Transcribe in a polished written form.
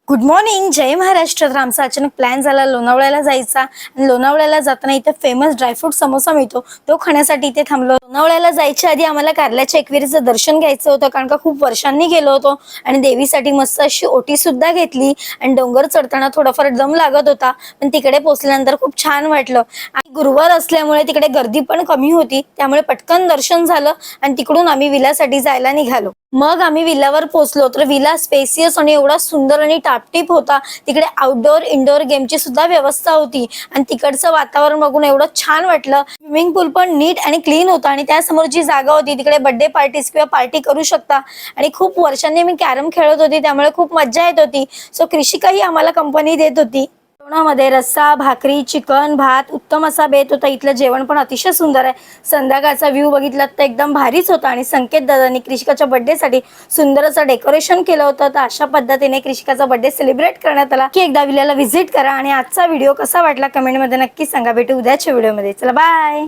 Good morning, जय महाराष्ट्र. तर आमचा अचानक प्लॅन झाला लोणावळ्याला जायचा आणि लोणावळ्याला जाताना इथे फेमस ड्रायफ्रूट समोसा मिळतो, तो खाण्यासाठी इथे थांबलो. लोणावळ्याला जायच्या आधी आम्हाला कारल्याच्या एकविरीचं दर्शन घ्यायचं होतं, कारण का खूप वर्षांनी गेलो होतो आणि देवीसाठी मस्त अशी ओटी सुद्धा घेतली. आणि डोंगर चढताना थोडाफार दम लागत होता, पण तिकडे पोहोचल्यानंतर खूप छान वाटलं. आणि गुरुवार असल्यामुळे तिकडे गर्दी पण कमी होती, त्यामुळे पटकन दर्शन झालं आणि तिकडून आम्ही विलासाठी जायला निघालो. मग आम्ही विलावर पोहोचलो. तर विला स्पेसियस आणि एवढा सुंदर आणि टापटीप होता. तिकडे आउटडोअर इंडोअर गेमची सुद्धा व्यवस्था होती आणि तिकडचं वातावरण बघून एवढं छान वाटलं. स्विमिंग पूल पण नीट आणि क्लीन होता आणि त्यासमोर जी जागा होती तिकडे बर्थडे पार्टीज किंवा पार्टी करू शकता. आणि खूप वर्षांनी मी कॅरम खेळत होती, त्यामुळे खूप मज्जा येत होती. सो कृषिकाही आम्हाला कंपनी देत होती. जेवणामध्ये रस्सा, भाकरी, चिकन, भात उत्तम असा बेत होता. इथलं जेवण पण अतिशय सुंदर आहे. संध्याकाळचा व्ह्यू बघितला तर एकदम भारीच होता. आणि संकेत दादांनी कृषिकाच्या बर्थडेसाठी सुंदर असं डेकोरेशन केलं होतं. तर अशा पद्धतीने कृषिकाचा बर्थडे सेलिब्रेट करण्यात आला. की एकदा विल्याला व्हिजिट करा. आणि आजचा व्हिडिओ कसा वाटला कमेंटमध्ये नक्की सांगा. भेटू उद्याच्या व्हिडिओमध्ये. चला बाय.